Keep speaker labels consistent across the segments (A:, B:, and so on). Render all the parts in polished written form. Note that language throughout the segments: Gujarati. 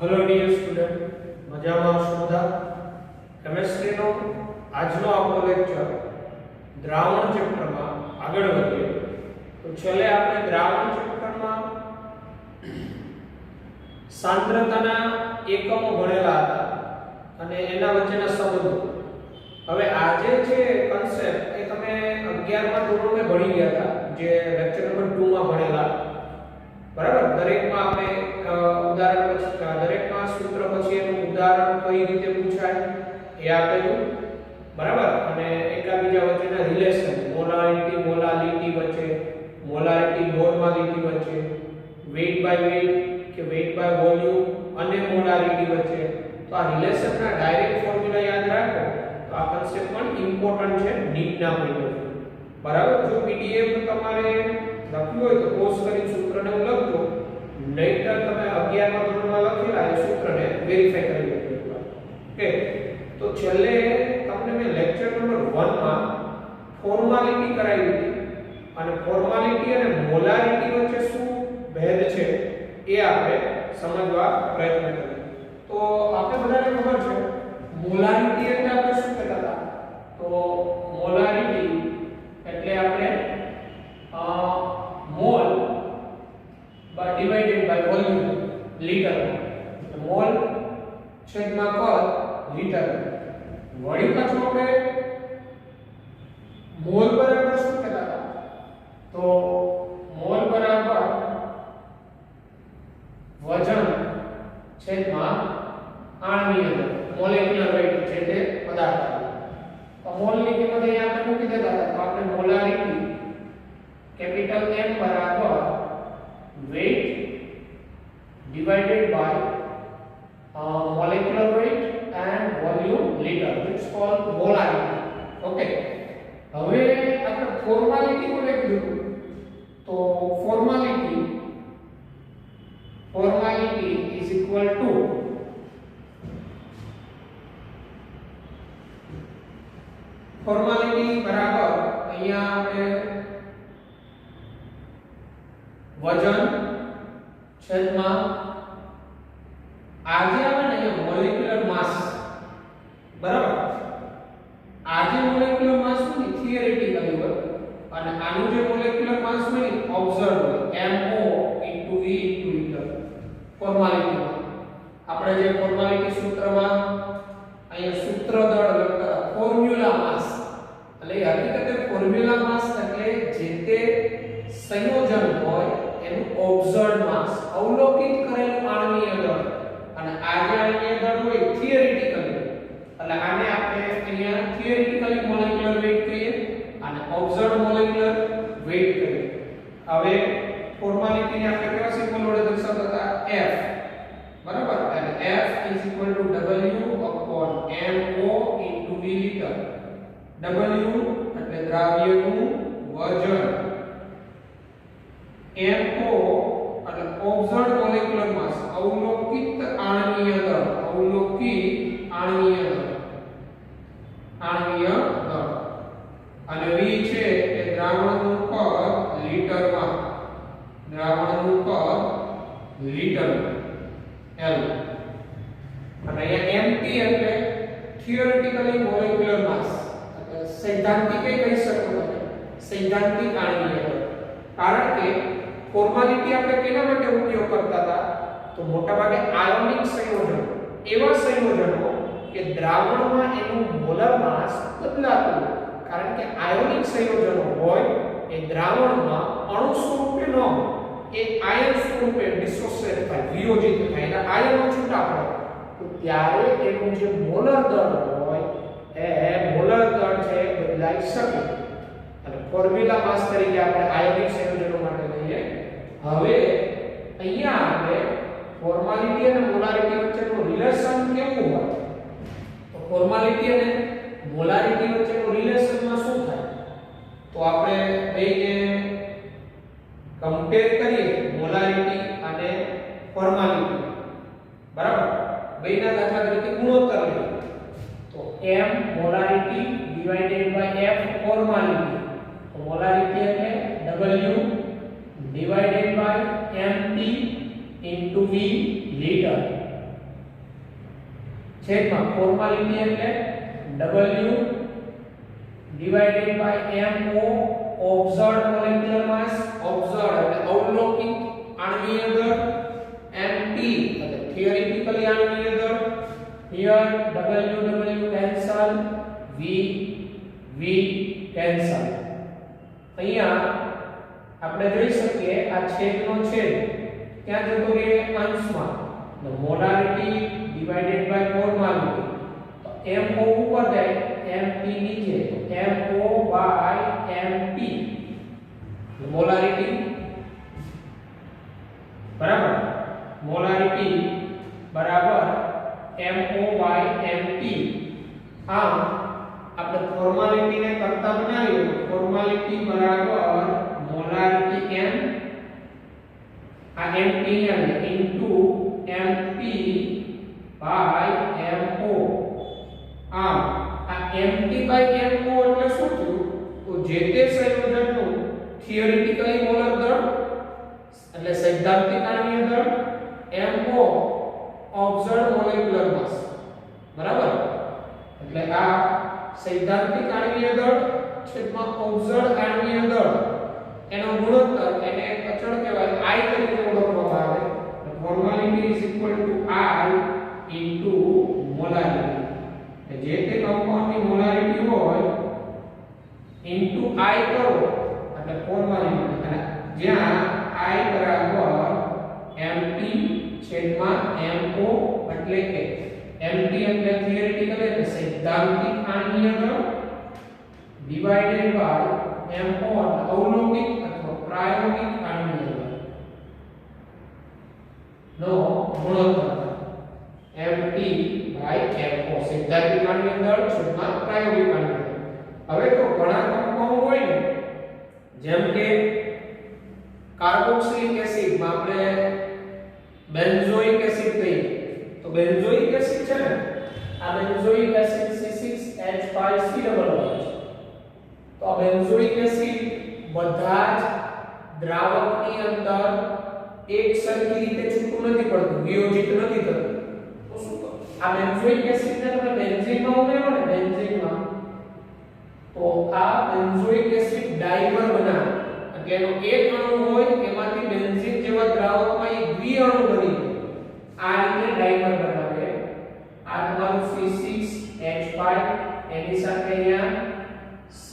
A: हेलो डियर स्टूडेंट मजामा शोधा केमिस्ट्री नो આજનો આપણો લેક્ચર દ્રાવણ ચેપ્ટર માં આગળ વધીએ તો છેલ્લે આપણે દ્રાવણ ચેપ્ટર માં સાંદ્રતાના એકમો ભણેલા હતા અને એના વચ્ચેના સંબંધો હવે આજે જે કન્સેપ્ટ એ તમે 11મા ધોરણમાં ભણી ગયા હતા જે લેક્ચર નંબર 2 માં ભણેલા બરાબર દરેકમાં આપણે ઉદાહરણ પછી દરેકમાં સૂત્ર પછી એનું ઉદાહરણ કઈ રીતે પૂછાય એ આપેલું બરાબર અને એકબીજા વચ્ચેના રિલેશન મોલારિટી વચ્ચે મોલારિટી મોલમાલિટી વચ્ચે વેઇટ બાય વેઇટ કે વેઇટ બાય વોલ્યુમ અને મોલારિટી વચ્ચે તો આ રિલેશનના ડાયરેક્ટ ફોર્મ્યુલા याद રાખો તો આ કન્સેપ્ટ પણ ઇમ્પોર્ટન્ટ છે નીટના પોઈન્ટ ઓફ વ્યૂ બરાબર જો પીડીએફ તમારે લખ્યું હોય તો પોઝ કરીને સૂત્રને લખજો નહીતર તમે 11મા ધોરણમાં લખેલા એ સૂત્રને વેરીફાઈ કરી લેજો ઓકે તો છેલ્લે તમને મેં લેક્ચર નંબર 1 માં ફોર્માલિટી કરાવી હતી અને ફોર્માલિટી અને મોલારિટી વચ્ચે શું ભેદ છે એ આપણે સમજવા પ્રયત્ન કરીએ તો આપણે બધાને ખબર છે મોલારિટી એટલે આપણે શું કહેતા હતા તો મોલારિટી એટલે આપણે mole divided by volume litre mole છેદમાં કદ લીટર વળી પાછું આપણે મોલ બરાબર શું કહેતા હતા તો મોલ બરાબર વજન છેદમાં આણ્વીય દળ મોલેક્યુલર વેઇટ છે તે પદાર્થ તો મોલની કિંમત અહીંયા આપણે મૂકી દેતા હતા તો આપણે મોલારિટી કેપિટલ M બરાબર weight divided by molecular weight and volume liter it's called molarity okay હવે આપણે ફોર્માલિટી કોને કીધું તો formality is equal to formality બરાબર અહીંયા આપણે વજન છેદમાં આજે આપણે ને મોલેક્યુલર માસ બરાબર આજે મોલેક્યુલર માસ શું થિયરેટિકલી હોય અને આનું જે મોલેક્યુલર માસ હોય ને ઓબ્ઝર્વ હોય mo * v * liter ફોર્માલિટી આપણે જે ફોર્માલિટી સૂત્રમાં અહીંયા સૂત્ર દળ લખતા ફોર્મ્યુલા માસ એટલે હકીકતે ફોર્મ્યુલા માસ એટલે જે તે સંયોજન હોય એનું ઓબ્ઝર્વડ માસ અવલોકિત કરેલું આણ્વીય દળ અને આજે આણ્વીય દળ હોય થિયરેટિકલી એટલે આને આપણે અહીંયા થિયરેટિકલી મોલેક્યુલર વેઇટ કહીએ અને ઓબ્ઝર્વડ મોલેક્યુલર વેઇટ કહીએ હવે ફોર્માલિટીને આપણે કેવા સિમ્બોલ વડે દર્શાવતા હતા F બરાબર અને F W mo * v liter W એટલે દ્રાવ્યનું વજન mo એટલે ઓબ્ઝર્વડ મોલેક્યુલર માસ અવલોકિત આણ્વીય દળ અને v છે એ દ્રાવણનું કદ લીટરમાં L અને અહીંયા mt એટલે થિયોરેટિકલી મોલેક્યુલર માસ એટલે સૈદ્ધાંતિક કહી શકો તમે સૈદ્ધાંતિક આણ્વીય દળ કારણ કે ફોર્માલિટી આપણે કેના માટે ઉપયોગ કરતા હતા તો મોટાભાગે આયોનિક સંયોજનો એવા સંયોજનો કે દ્રાવણમાં એનું મોલર માસ બદલાતું કારણ કે આયોનિક સંયોજનો હોય એ દ્રાવણમાં અણુ સ્વરૂપે ન હોય એ આયન સ્વરૂપે ડિસોસિએટ થાય વિયોજિત થાય એટલે આયનો છૂટા પડે તો ત્યારે એનું જે મોલર દળ હોય એ મોલર દળ છે બદલાઈ શકે અને ફોર્મ્યુલા માસ તરીકે આપણે આયોનિક સંયોજનો માટે લઈએ હવે અહીંયા આપણે ફોર્માલિટી અને મોલારિટી વચ્ચેનું રિલેશન કેવું હોય તો ફોર્માલિટી અને મોલારિટી વચ્ચેનું રિલેશનમાં શું થાય તો આપણે બેને કમ્પેર કરીએ મોલારિટી અને ફોર્માલિટી બરાબર બેના દાખલા તરીકે ગુણોત્તર લઈએ તો m મોલારિટી / f ફોર્માલિટી તો મોલારિટી એટલે W divided by mt into v liter છેદમાં ફોર્માલિટી એટલે W divided by MO observed molecular mass, observed એટલે અવલોકિત આણ્વીય દળ, MT એટલે theoretically આણ્વીય દળ. here W cancel, V cancel. અહીંયા આપણે જોઈ શકીએ આ છેદનો છેદ ક્યાં જતો રહે અંશમાં, the molarity divided by formality. MO ઉપર જાય, MT નીચે, MO by MT molarity બરાબર, molarity બરાબર MO by MT. આમ આપણે ફોર્માલિટી ને કરતા બનાવ્યું, ફોર્માલિટી બરાબર મોલારિટી m આ MT ને ઇન્ટુ MT by MO. આમ આ MT by MO એટલે શું થયું, તો જે તે સંયોજનનું થિયોરેટિકલી મોલર દળ એટલે સૈદ્ધાંતિક આણ્વીય દળ, MO ઓબ્ઝર્વડ મોલેક્યુલર માસ બરાબર. એટલે આ સૈદ્ધાંતિક આણ્વીય દળ છેદમાં ઓબ્ઝર્વડ આણ્વીય દળ એનો ગુણોત્તર એને અચળ કહેવાય, I તરીકે ઓળખવામાં આવે. Formality is equal to I into molarity. જે તે કમ્પાઉન્ડની મોલારિટી હોય ઇન્ટુ I કરો એટલે ફોર્માલિટી, અને જ્યાં I બરાબર MT છેદમાં MO એટલે કે MT એટલે થિયરેટિકલ એટલે સૈદ્ધાંતિક આણ્વીય દળ ડિવાઇડેડ બાય MO એટલે અવલોકિત અથવા પ્રાયોગિક આણ્વીય દળ નો ગુણોત્તર MT by MO સૈદ્ધાંતિક આણ્વીય દળ છેદમાં પ્રાયોગિક આણ્વીય દળ. હવે તો ઘણા કમ્પાઉન્ડ હોય ને, જેમ કે કાર્બોક્સિલિક એસિડ માં આપણે બેન્ઝોઇક એસિડ કહીએ, તો બેન્ઝોઇક એસિડ છે ને, આ બેન્ઝોઇક એસિડ C6H5COO. તો આ બેન્ઝોઇક એસિડ બધા જ દ્રાવકની અંદર એક સરખી રીતે છૂટું નથી પડતું, વિયોજિત નથી થતું. તો શું કરો, આ બેન્ઝોઇક એસિડને તમે બેન્ઝીનમાં ઉમેરો ને, બેન્ઝીનમાં, તો આ બેન્ઝોઇક એસિડ ડાઈમર બનાવે. એટલે એનો એક અણુ હોય એમાંથી બેન્ઝીન જેવા દ્રાવકમાં એક દ્વિઅણુ બની જાય, આ રીતે ડાઈમર બનાવે. આ તમારું C6H5 એની સાથે અહીંયા C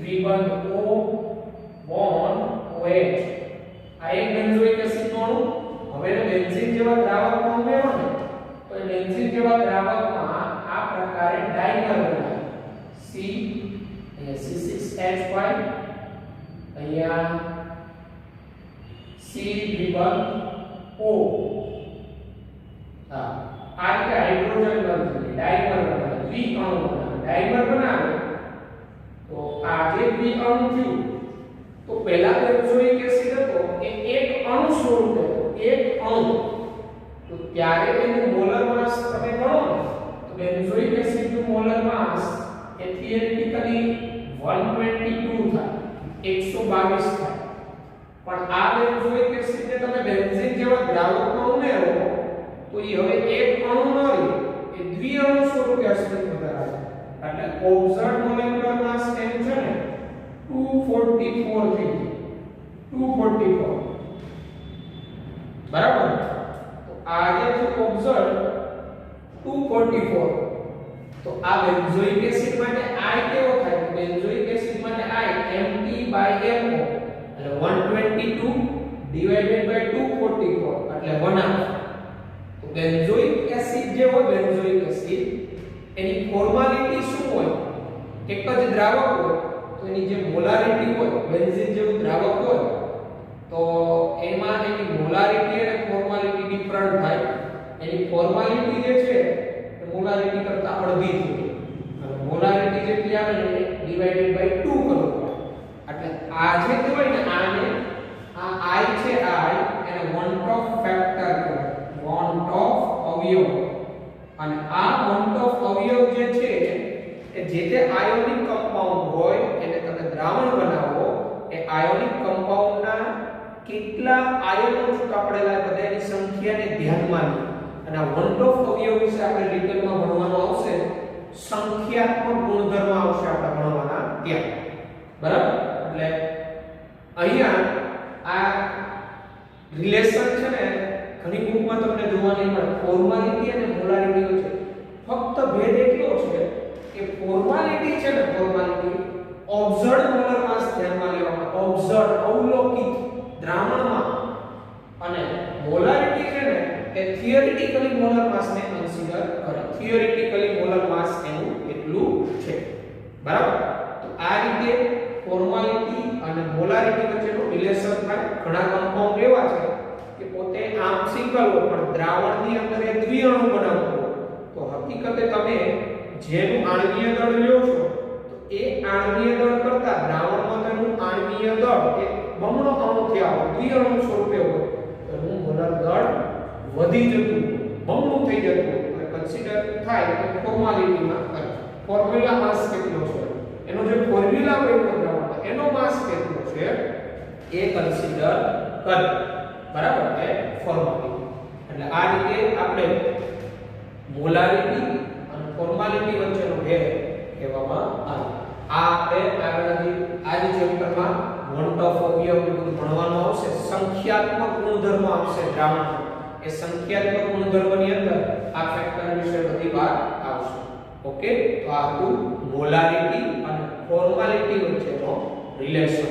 A: દ્વિબંધ O બોન્ડ OH. આ એક બેન્ઝોઇક એસિડ નો અણુ. હવે એને બેન્ઝીન જેવા દ્રાવકમાં ઉમેરો ને, તો એ બેન્ઝીન જેવા દ્રાવકમાં આ પ્રકારે ડાઈમર બનાવે. C6H5 અહીંયા C દ્વિબંધ O. આ રીતે હાઇડ્રોજન બનશે, ડાઈમર બનાવે, દ્વિઅણુ બનાવે. ડાઈમર બનાવે તો આ જે દ્વિઅણુ થયું, તો પહેલા બેન્ઝોઇક એસિડ હતો એ એક અણુ સ્વરૂપે હતો, એક અણુ. તો ત્યારે એનું મોલર માસ તમે ગણો ને, તો બેન્ઝોઇક એસિડનું મોલર માસ એ થિયરેટિકલી 122 થાય, 122 થાય. પણ આ બેન્ઝોઇક એસિડને તમે બેન્ઝીન જેવા દ્રાવકમાં ઉમેરો તો એ હવે એક અણુ ન રહે, એ દ્વિઅણુ સ્વરૂપે અસ્તિત્વ ધરાવે. એટલે ઓબ્ઝર્વડ મોલેક્યુલર માસ એમ છે ને 244 થઈ ગઈ, 244 બરાબર. તો આ જે છે ઓબ્ઝર્વડ 244. તો આ બેન્ઝોઇક એસિડ માટે I કેવો થાય, તો બેન્ઝોઇક એસિડ માટે I MT by MO એટલે 122 divided by 244 એટલે 1/2. તો બેન્ઝોઇક એસિડ જે હોય, બેન્ઝોઇક એસિડ એની ફોર્માલિટી શું હોય, એક જ દ્રાવક હોય તો એની જે મોલારિટી હોય, બેન્ઝીન જેવું દ્રાવક હોય તો એમાં એની મોલારિટી અને ફોર્માલિટી ડિફરન્ટ થાય. એની ફોર્માલિટી જે છે એ મોલારિટી કરતા અડધી થઈ, અને મોલારિટી જેટલી આવે ને ડિવાઇડેડ બાય 2 કરવું પડે. એટલે આ જે હોય ને, આને આ I છે, I એને વોન્ટ ઓફ ફેક્ટર કહેવાય, વોન્ટ ઓફ અવયવ. અને આ વોન્ટ ઓફ અવયવ જે છે એ જે તે આયોનિક કમ્પાઉન્ડ હોય એને તમે દ્રાવણ બનાવો, એ આયોનિક કમ્પાઉન્ડના કેટલા આયનો છૂટા પડેલા બધાની સંખ્યાને ધ્યાનમાં લો અને આ વન ઓફ અવયવ વિશે આપણે ડિટેલમાં ભણવાનું આવશે સંખ્યાત્મક ગુણધર્મ આવશે આપણે ભણવાના ત્યાં બરાબર એટલે અહીંયા આ રિલેશન છે ને ઘણી બુકમાં તમને જોવા નહીં મળે ફોર્માલિટી અને મોલારિટી વચ્ચે ફક્ત ભેદ એટલો છે કે ફોર્માલિટી છે ને ફોર્માલિટી ઓબ્ઝર્વડ મોલર માસ ધ્યાનમાં લેવામાં ઓબ્ઝર્વડ અવલોકિત દ્રાવણમાં અને મોલારિટી છે ને એ થિયરિટિકલી મોલર માસ ને કન્સિડર કરે થિયરિટિકલી મોલર માસ એનું એટલું છે બરાબર તો આ રીતે ફોર્માલિટી અને મોલારિટી વચ્ચેનું રિલેશન થાય ઘણા કમ્પાઉન્ડ એવા છે કે પોતે આંશિક હોય પણ દ્રાવણની અંદર એ દ્વિઅણુ બનાવતો તો હકીકતે તમે જેનું આણ્વીય દળ લ્યો છો તો એ આણ્વીય દળ કરતા દ્રાવણમાં તેનું આણ્વીય દળ એ બમણો અણુ થયા દ્વિઅણુ સ્વરૂપે હોય તો એનું મોલર દળ વધી જતું બમણું થઈ જતું અને કન્સિડર થાય તો ફોર્માલિટીમાં કરે ફોર્મ્યુલા માસ કેટલો છે એનો જે ફોર્મ્યુલા હોય દ્રાવણનો એનો માસ કેટલો છે એ કન્સિડર કરે બરાબર કે ફોર્માલિટી એટલે આ રીતે આપણે મોલારિટી અને ફોર્માલિટી વચ્ચેનો ભેદ કહેવામાં આવે આ આપણે આગળની આ જ ચેપ્ટરમાં વન ઓફ અવયવ બધું ભણવાનું આવશે સંખ્યાત્મક ગુણધર્મ આવશે દ્રાવણનો એ સંખ્યાત્મક ગુણધર્મની અંદર આ ફેક્ટર વિશે બધી વાત આવશે ઓકે તો આ હતું મોલારિટી અને ફોર્માલિટી વચ્ચેનો રિલેશન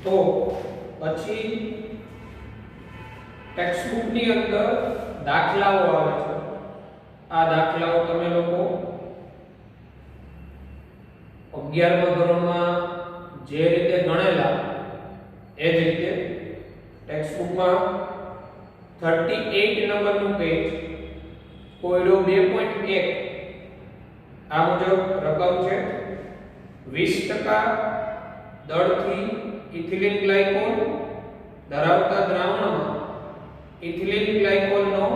A: તો પછી ટેક્સ્ટ બુક ની અંદર દાખલાઓ આવે છે આ દાખલાઓ તમે લોકો 11મા ધોરણમાં જે રીતે ગણેલા એ જ રીતે ટેક્સ્ટ બુકમાં 38 નંબરનું પેજ કોયડો 2.1 આ મુજબ રકમ છે 20% દળથી ઇથિલિન ગ્લાયકોલ ધરાવતા દ્રાવણમાં ઇથિલિન ગ્લાયકોલનો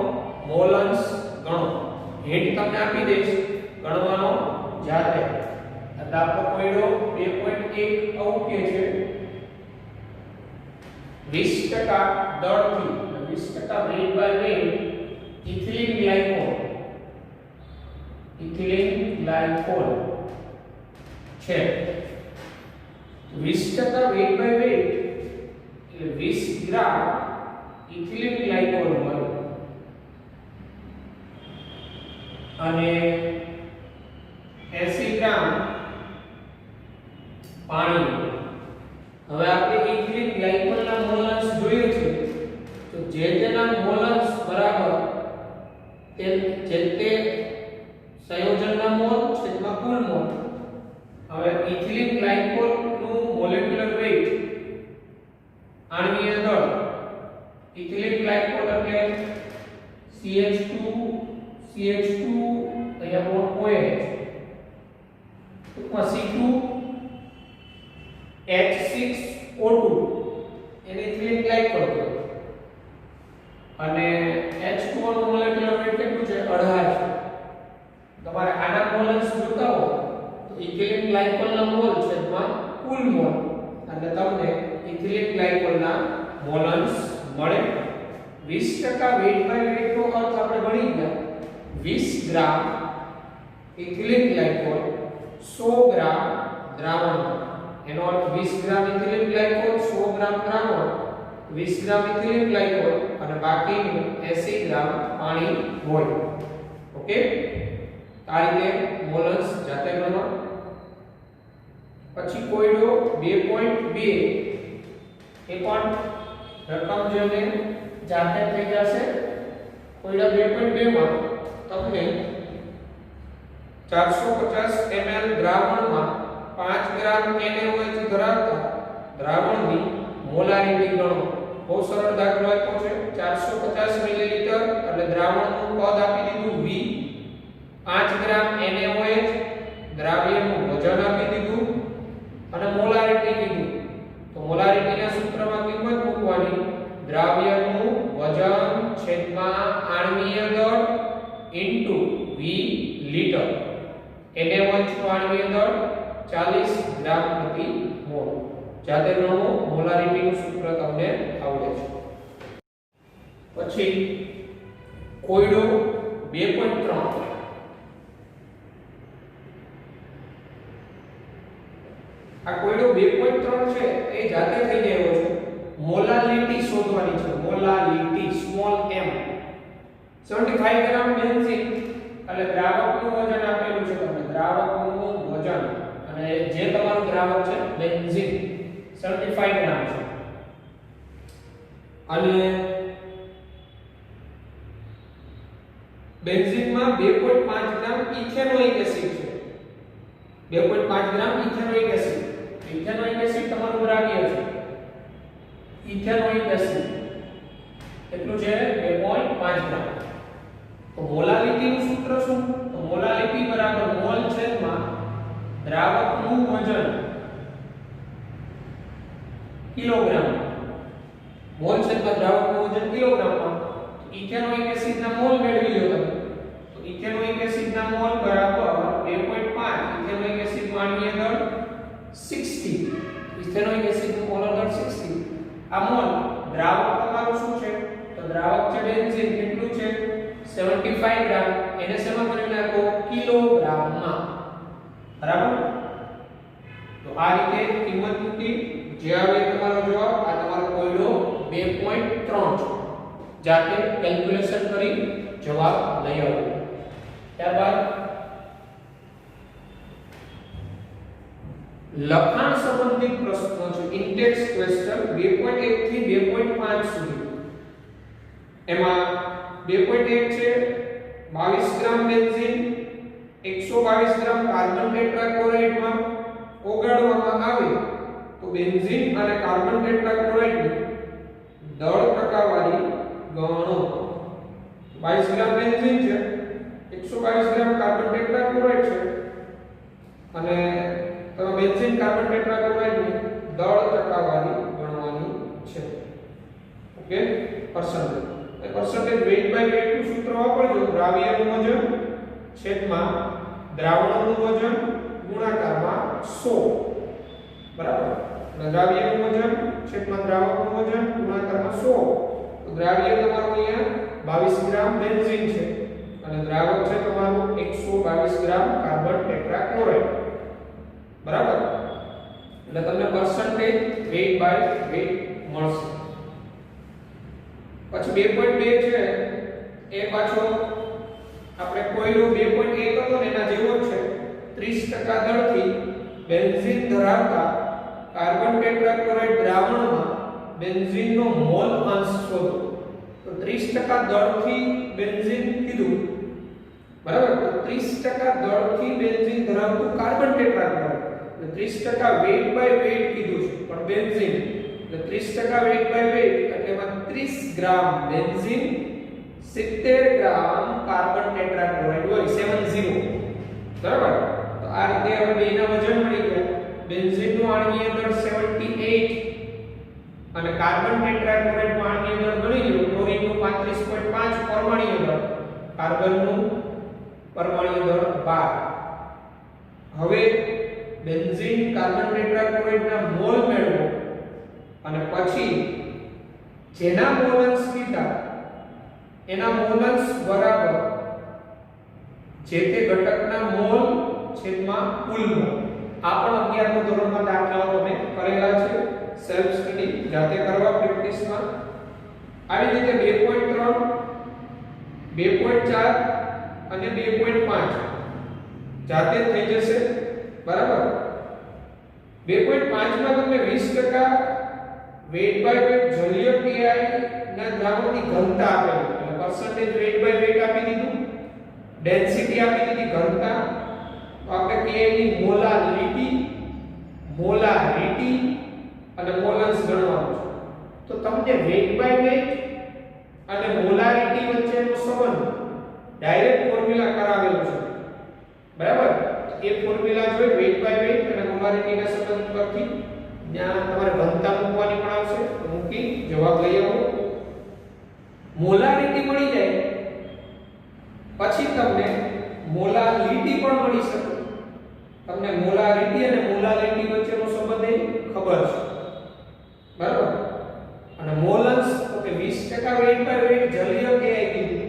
A: મોલ અંશ ગણો હિન્ટ તમને આપી દઈશ ગણવાનો જાતે દાખલો કોયડો 2.1 આવું કે છે 20% દળથી 20% weight by weight ethylene glycol છે 20% વેઇટ બાય વેઇટ એટલે 20 ગ્રામ ઇથિલિન ગ્લાયકોલ મળે અને 80 ગ્રામ પાણી હવે આપણે ઇથિલિન ગ્લાયકોલના મોલ અંશ જોઈએ છે તો જે તેના મોલ અંશ બરાબર તે સંયોજનના મોલ છેદમાં કુલ મોલ હવે ઇથિલિન ગ્લાયકોલ મોલેક્યુલર વેઇટ આણ્વીય દળ ઇથિલિન ગ્લાયકોલ એટલે CH2 અહીંયા બોન્ડ OH ટૂંકમાં C2 H6O2 એને ઇથિલિન ગ્લાયકોલ કહેવાય અને H2O નું મોલેક્યુલર વેઇટ કેટલું છે 18 છે તમારે આના મોલ અંશ જોતા હો તો ઇથિલિન ગ્લાયકોલના મોલ છેદમાં કુલ મોલ એટલે તમને ઇથિલિન ગ્લાયકોલના મોલ અંશ મળે 20% વેઇટ બાય વેઇટ નો અર્થ આપણે ભણી ગયા 20 ગ્રામ ઇથિલિન ગ્લાયકોલ 100 ગ્રામ દ્રાવણ એનો અર્થ 20 ગ્રામ ઇથિલિન ગ્લાયકોલ 100 ગ્રામ દ્રાવણ 20 ગ્રામ ઇથિલિન ગ્લાયકોલ અને બાકીનું 80 ગ્રામ પાણી હોય ઓકે આ રીતે મોલ અંશ જાતે ગણવા પછી કોયડો 2.2 એ પણ રકમ જેને જાતે થઈ જશે કોયડા 2.2 માં તમને 450 ml દ્રાવણમાં 5 ગ્રામ NaOH ધરાવતા દ્રાવણની મોલારિટી ગણો બહુ સરળ દાખલો આપ્યો છે 450 મિલીલીટર એટલે દ્રાવણનું પદ આપી દીધું V 5 ગ્રામ NaOH દ્રાવ્યનું વજન આપી દીધું અને મોલારિટી કીધું તો મોલારિટીના સૂત્રમાં કિંમત મૂકવાની દ્રાવ્યનું વજન છેદમાં આણ્વીય દળ ઇન્ટુ V લિટર NaOH નું આણ્વીય દળ 40 ગ્રામ પ્રતિ મોલ. જાતે ગણો, મોલારિટી નું સૂત્ર તમને આવડે છે. પછી કોયડો 2.3 આ કોયડો 2.3 છે એ જાતે થઈ જાય છે. મોલાલિટી શોધવાની છે. મોલાલિટી સ્મોલ m 75 ગ્રામ બેન્ઝીન એટલે દ્રાવકનું વજન આપેલું છે તમને. દ્રાવકનું વજન અને જે તમારું દ્રાવક છે બેન્ઝીન 75 ગ્રામ છે. અને બેન્ઝીનમાં 2.5 ગ્રામ ઇથેનોઇક એસિડ છે. 2.5 ગ્રામ ઇથેનોઇક એસિડ. ઇથેનોઇક એસિડ તમારું દ્રાવ્ય છે. ઇથેનોઇક એસિડ કેટલું છે? 2.5 ગ્રામ. તો મોલાલિટી નું સૂત્ર શું? તો મોલાલિટી બરાબર મોલ છેદમાં દ્રાવકનું વજન કિલોગ્રામ. મોલ છેદમાં દ્રાવકનું વજન કિલોગ્રામમાં. ઇથેનોઇક એસિડના મોલ મેળવી લો તમે. તો ઇથેનોઇક એસિડના મોલ બરાબર 2.5. ઇથેનોઇક એસિડનું આણ્વીય દળ 60. ઇથેનોઇક એસિડનું મોલર દળ 60. આ મોલ દ્રાવક તમારું શું છે? તો દ્રાવક છે બેન્ઝીન. કેટલું છે? 75 ગ્રામ. એને શેમાં કરી નાખો? કિલોગ્રામમાં. બરાબર? તો આ રીતે કિંમત મૂકી જે આવે તમારો જવાબ. આ તમારો કોયડો 2.3 છે. જાતે કેલ્ક્યુલેશન કરી જવાબ લઈ આવો. ત્યારબાદ લખાણ સંબંધિત પ્રશ્નો છે. ઇન્ટેક્સ ક્વેશ્ચન 2.1 થી 2.5 સુધી. એમાં 2.1 છે 22 ગ્રામ બેન્ઝીન 122 ગ્રામ કાર્બન ટેટ્રાક્લોરાઇડમાં ઓગાળવામાં આવે તો બેન્ઝીન અને કાર્બન ટેટ્રાક્લોરાઇડની દળ ટકાવારી ગણો. 22 ગ્રામ બેન્ઝીન છે, 122 ગ્રામ કાર્બન ટેટ્રાક્લોરાઇડ છે અને તમે બેન્ઝીન કાર્બન ટેટ્રાક્લોરાઇડની દળ ટકાવારી ગણવાની છે. Okay, percentage. એ પર્સન્ટેજ વેઇટ બાય વેઇટ નું સૂત્ર વાપરજો. દ્રાવ્યનું વજન છેદમાં દ્રાવણનું વજન ગુણાકારમાં 100. બરાબર? દ્રાવ્યનું વજન છેદમાં દ્રાવકનું વજન ગુણાકારમાં 100. તો દ્રાવ્ય તમારું અહીંયા 22 ગ્રામ બેન્ઝીન છે અને દ્રાવક છે તમારું 122 ગ્રામ કાર્બન ટેટ્રાક્લોરાઇડ. બરાબર? એટલે તમને પર્સન્ટેજ વેઇટ બાય વેઇટ મળશે. પછી 2.2 છે એ પાછો આપણે કોયડો 2.1 હતો ને એના જેવો જ છે. 30% દળથી બેન્ઝીન ધરાવતા કાર્બન ટેટ્રાક્લોરાઇડ દ્રાવણમાં બેન્ઝીનનો મોલ અંશ શોધો. તો 30% દળથી બેન્ઝીન કીધું. બરાબર? તો 30% દળથી બેન્ઝીન ધરાવતું કાર્બન ટેટ્રાક્લોરાઇડ એટલે 30% વેઇટ બાય વેઇટ કીધું છે પણ બેન્ઝીન એટલે 30% વેઇટ બાય વેઇટ એટલે એમાં 30 ગ્રામ બેન્ઝીન 70 ગ્રામ કાર્બન ટેટ્રાક્લોરાઇડ હોય 70. બરાબર? તો આ રીતે હવે બેના વજન મળી ગયા. બેન્ઝીનનું આણ્વીય દળ 78 અને કાર્બન ટેટ્રાક્લોરાઇડનું આણ્વીય દળ ગણી લો. ક્લોરીનનું 35.5 પરમાણ્વીય દળ, કાર્બનનું પરમાણ્વીય દળ 12. હવે બેન્ઝીન કાર્બન ટેટ્રાક્લોરાઇડના મોલ મેળવો અને પછી જેના મોલન્સ કીધા એના મોલન્સ બરાબર જે તે ઘટકના મોલ છેદમાં કુલ મોલ. આ પણ 11મા ધોરણમાં દાખલાઓ તમે કરેલા છે. સેલ્ફ સ્ટડી જાતે કરવા પ્રેક્ટિસમાં. આવી રીતે 2.3 2.4 અને 2.5 જાતે થઈ જશે. બરાબર? 2.5 માં તમને 20% વેઇટ બાય વેઇટ જલીય Ki ના દ્રાવકની ઘનતા આપેલી એટલે પર્સન્ટેજ વેઇટ બાય વેઇટ આપી દીધું, ડેન્સિટી આપી દીધી, ઘનતા. તો આપણે Ki ની મોલારિટી અને મોલન્સ ગણવાનું છે. તો તમને વેઇટ બાય વેઇટ અને મોલારિટી વચ્ચેનો સંબંધ ડાયરેક્ટ ફોર્મ્યુલા કરાવેલો છે. બરાબર? એ ફોર્મ્યુલા જોઈ વેઇટ બાય વેઇટ અને મોલારિટીના સંબંધ પરથી ત્યાં તમારે ઘનતા મૂકવાની પણ આવશે. તો મૂકી જવાબ લઈ આવો. મોલારિટી મળી જાય પછી તમને મોલાલિટી પણ મળી શકે. તમને મોલારિટી અને મોલાલિટી વચ્ચેનો સંબંધ એ ખબર છે, બરાબર? અને મોલન્સ તો કે 20% વેઇટ બાય વેઇટ જલીય કે કીધું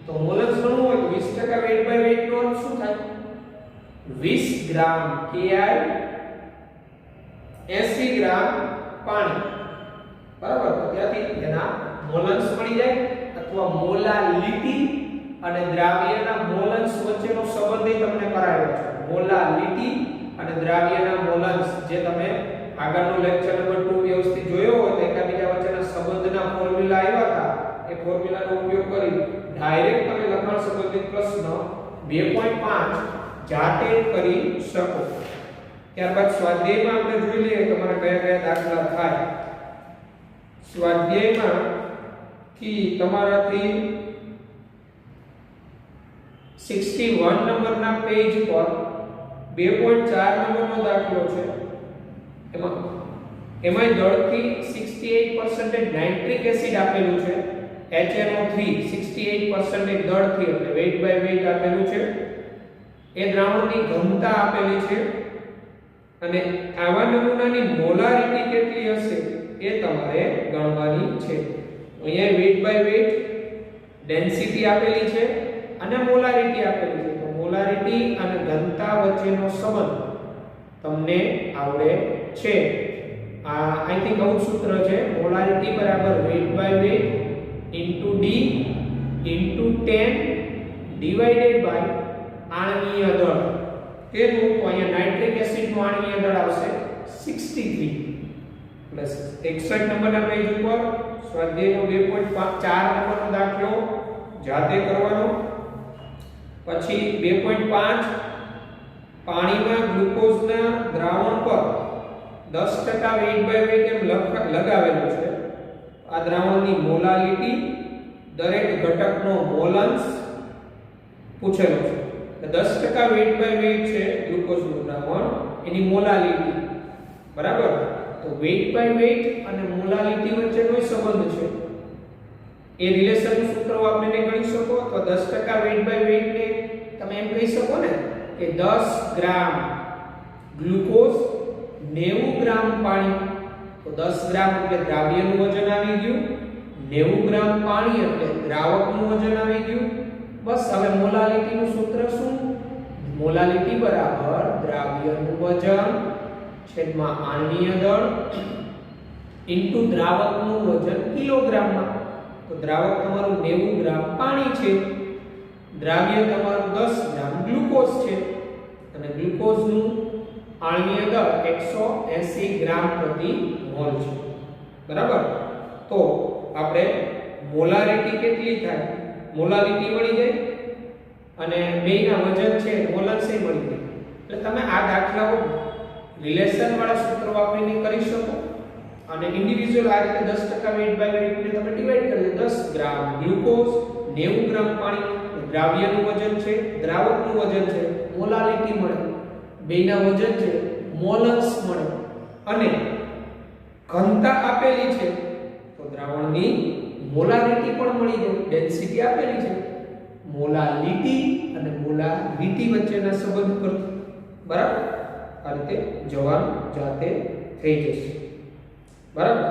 A: તો મોલન્સ ગણવું હોય તો 20% વેઇટ બાય વેઇટ નો અર્થ શું થાય? 20 ગ્રામ KI 80 ગ્રામ પાણી, બરાબર? તો ત્યાંથી એના મોલન્સ મળી જાય અથવા મોલાલિટી અને દ્રાવ્યના મોલન્સ વચ્ચેનો સંબંધ તમને કરાવ્યો છે. મોલાલિટી અને દ્રાવ્યના મોલન્સ જે તમે આગળનો લેક્ચર નંબર 2 વ્યવસ્થિત જોયો હોય તો એકબીજા વચ્ચેના સંબંધના ફોર્મ્યુલા આવ્યા હતા. એ ફોર્મ્યુલાનો ઉપયોગ કરી ડાયરેક્ટ તમે લખાણ સંબંધિત પ્રશ્ન 2.5 જાતે કરી શકો. ત્યારબાદ સ્વાધ્યાયમાં આપણે જોઈ લઈએ તમારા કયા કયા દાખલા થાય. સ્વાધ્યાયમાં થી તમારાથી 61 નંબરના પેજ પર 2.4 નંબરનો દાખલો છે. એમાં દળથી 68% નાઇટ્રિક એસિડ આપેલું છે, HNO3 68% દળથી એટલે વેઇટ બાય વેઇટ આપેલું છે. એ દ્રાવણની ઘનતા આપેલી છે અને આવા નમૂનાની મોલારિટી કેટલી હશે એ તમારે ગણવાની છે. અહીંયા વેઇટ બાય વેઇટ ડેન્સિટી આપેલી છે અને મોલારિટી આપેલી છે. તો મોલારિટી અને ઘનતા વચ્ચેનો સંબંધ તમને આવડે છે. આઈ થિંક આવું સૂત્ર છે, મોલારિટી બરાબર weight by weight into D into 10 divided by આણ્વીય દળ. કેટલું? તો અહીંયા નાઇટ્રિક એસિડ નું આણ્વીય દળ આવશે 63 પ્લસ 61 નંબરના પેજ ઉપર સ્વાધ્યાયનો 2.4 નંબરનો દાખલો જાતે કરવાનો. પછી 2.5 પાણીમાં ગ્લુકોઝના દ્રાવણ પર 10% વેઇટ બાય વેઇટ એમ લગાવેલું છે. આ દ્રાવણની મોલાલિટી દરેક ઘટકનો મોલન્સ પૂછેલો છે. 10% વેઇટ બાય વેઇટ છે ગ્લુકોઝનું દ્રાવણ, એની મોલાલિટી, બરાબર? તો વેઇટ બાય વેઇટ અને મોલાલિટી વચ્ચેનો સંબંધ છે. એ રિલેશનનું સૂત્ર વાપરીને ગણી શકો અથવા 10% વેઇટ બાય વેઇટ ને તમે એમ કહી શકો ને કે 10 ગ્રામ ગ્લુકોઝ 90 ગ્રામ પાણી. તો 10 ગ્રામ એટલે દ્રાવ્યનું વજન આવી ગયું, 90 ગ્રામ પાણી એટલે દ્રાવકનું વજન આવી ગયું. બસ હવે મોલાલિટીનું સૂત્ર શું? મોલાલિટી બરાબર દ્રાવ્યનું વજન છેદમાં આણ્વીય દળ ઇન્ટુ દ્રાવકનું વજન કિલોગ્રામમાં. તો દ્રાવક તમારું 90 ગ્રામ પાણી છે, દ્રાવ્ય તમારું 10 ગ્રામ ગ્લુકોઝ છે અને ગ્લુકોઝનું આણ્વીય દળ 180 ગ્રામ પ્રતિ મોલ છે, બરાબર? તો આપણે મોલારિટી કેટલી થાય? મોલાલિટી મળી જાય અને બેયના વજન છે મોલન્સ એ મળી જાય. એટલે તમે આ દાખલાઓ રિલેશન વાળા સૂત્ર વાપરીને કરી શકો અને ઇન્ડિવિડ્યુઅલ આ રીતે 10% વેઇટ બાય વેઇટ ને તમે ડિવાઇડ કરી દો. 10 ગ્રામ ગ્લુકોઝ 90 ગ્રામ પાણી, દ્રાવ્યનું વજન છે, દ્રાવકનું વજન છે, મોલાલિટી મળે, બેયના વજન છે, મોલન્સ મળે અને ઘનતા આપેલી છે તો દ્રાવણની મોલારિટી પણ મળી જાય, ડેન્સિટી આપેલી છે. મોલાલિટી અને મોલારિટી વચ્ચેના સંબંધ પર, બરાબર? આ રીતે જવાબ જાતે થઈ જશે, બરાબર?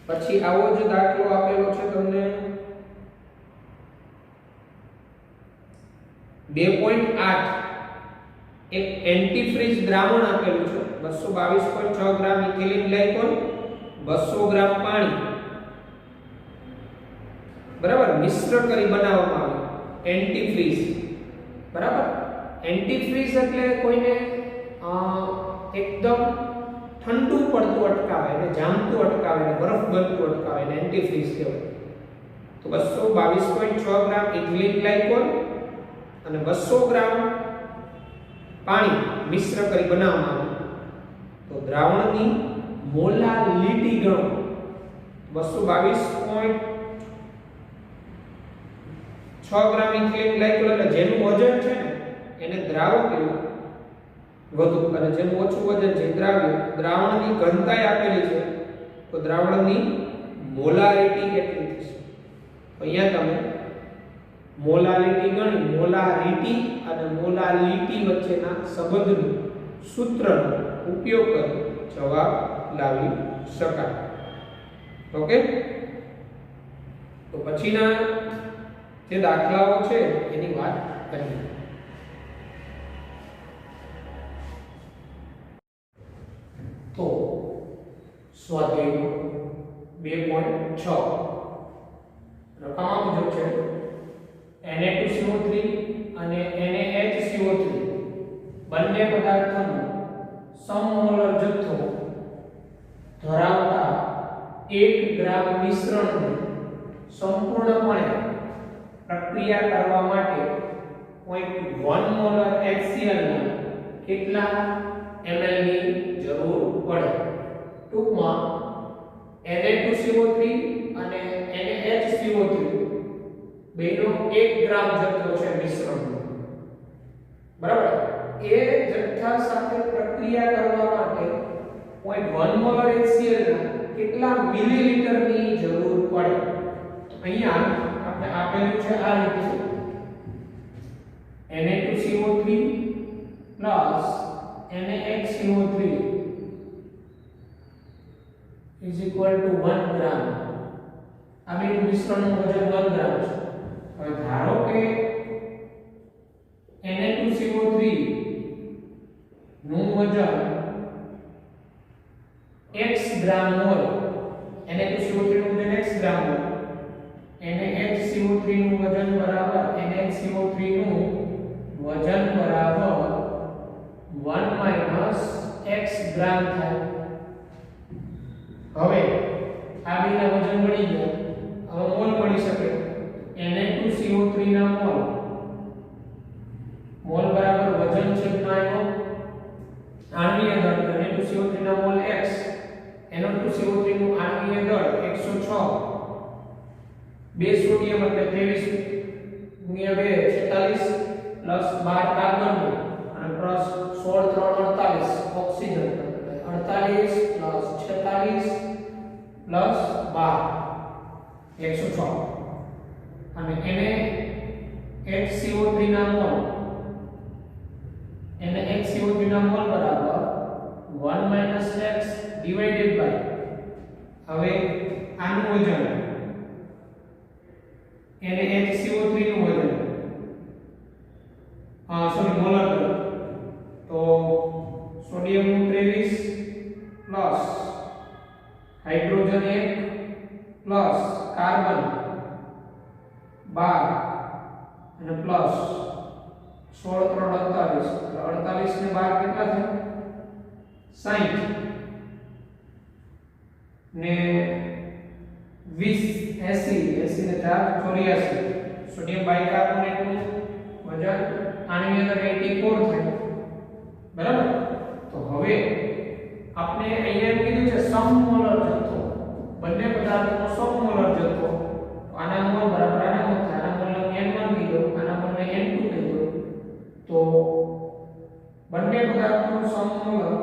A: પછી આવો જ દાખલો આપેલો છે તમને 2.8 એક એન્ટીફ્રીઝ દ્રાવણ આપેલું છે 222.6 ગ્રામ ઇથિલિન ગ્લાયકોલ 200 ગ્રામ પાણી, બરાબર? મિશ્ર કરી બનાવવામાં આવ્યું એન્ટીફ્રીઝ, બરાબર? એન્ટીફ્રીઝ એટલે કોઈને એકદમ ઠંડુ પડતું અટકાવે ને જામતું અટકાવે ને બરફ બનતું અટકાવે ને એન્ટીફ્રીઝ કહેવાય. તો 222.6 ગ્રામ ઇથિલિન ગ્લાયકોલ અને 200 ગ્રામ પાણી મિશ્ર કરી બનાવવામાં આવ્યું. તો દ્રાવણની મોલાલિટી ગણો. 222.6 ગ્રામ ઇથિલિન ગ્લાયકોલ એટલે જેનું વજન છે ને એને દ્રાવક લેવું વધુ અને જેનું ઓછું વજન છે દ્રાવ્ય. દ્રાવણની ઘનતા આપેલી છે તો દ્રાવણની મોલારિટી કેટલી થશે? અહીંયા તમે મોલાલિટી ગણી, મોલારિટી અને મોલાલિટી વચ્ચેના સંબંધનું સૂત્રનો ઉપયોગ કરી જવાબ લાવી શકાય. ઓકે, તો પછીના જે દાખલાઓ છે એની વાત કરીએ. તો સ્વાધ્યાય 2.6 રકમા મુજબ છે Na2CO3 અને NaHCO3 બંને પદાર્થોનો સમમોલર જથ્થો ધરાવતા 1 ગ્રામ મિશ્રણને સંપૂર્ણપણે પ્રક્રિયા કરવા માટે 0.1 મોલર HCl ના કેટલા ml ની જરૂર પડે. ટૂંકમાં Na2CO3 અને NaHCO3 બેનો 1 ગ્રામ જથ્થો છે મિશ્રણનો, બરાબર. એ જથ્થા સાથે પ્રક્રિયા કરવા માટે 0.1 મોલર HCl ના કેટલા મિલીલીટર ની જરૂર પડે. અહીંયા આપણે આપેલું છે આ રીતે Na2CO3 NaHCO3 is equal to 1 ગ્રામ. આ બેનું મિશ્રણનું વજન 1 ગ્રામ છે. હવે ધારો કે Na2CO3 નું વજન x ગ્રામ હોય, Na2CO3 નું વજન x ગ્રામ હોય, NaHCO3 નું વજન બરાબર NaHCO3 નું વજન બરાબર 1 - x ગ્રામ થાય. હવે આ બેના વજન મળી ગયા, હવે મોલ મળી શકે. Na2CO3 ના મોલ બરાબર વજન છેદમાં એનો આણ્વીય દળ. Na2CO3 ના મોલ x, Na2CO3 નું આણ્વીય દળ 106, 2 સોડિયમ એટલે 23 ગુણ્યા 2 46 પ્લસ 12 કાર્બન અને પ્લસ 16 3 48 ઓક્સિજન 48 પ્લસ 46 પ્લસ 12 106 અને NaHCO3 ના મોલ બરાબર 1 - x ડિવાઇડેડ બાય, હવે આનું વજન NaHCO3 નું વજન મોલર દળ, તો sodium 23 plus hydrogen 1 plus carbon 12 અને પ્લસ 16 3 48 48 ને 12 કેટલા થાય 60 ને 20 80 ને 4 84 સોડિયમ બાયકાર્બોનેટ નું વજન આની અંદર 84 થાય, બરાબર. તો હવે આપણે અહીંયા એમ કીધું છે સમમોલર જથ્થો, બંને પદાર્થોનો સમમોલર જથ્થો. આના મોલ બરાબર આના મોલ થાય, આના મોલને n1 કીધો, આના મોલને n2 કીધો. તો બંને પદાર્થોનો સમમોલર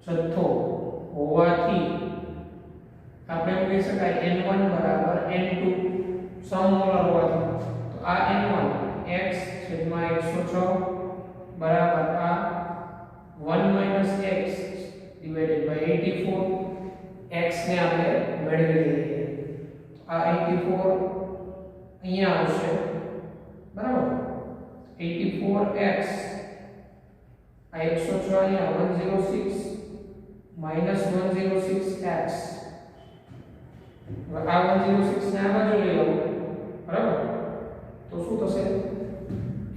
A: જથ્થો હોવાથી આપણે એમ કહી શકાય n1 બરાબર n2 સમમોલર હોવાથી. તો આ n1 x છેદમાં 106 બરાબર આ 1 - x ડિવાઇડેડ બાય 84, x ને આપણે મેળવી લઈએ. આ 84 અહીંયા આવશે, બરાબર. 84x આ 106 અહીંયા 106 -106x. હવે આ 106 ને આ બાજુ લઈ આવો, બરાબર. તો શું થશે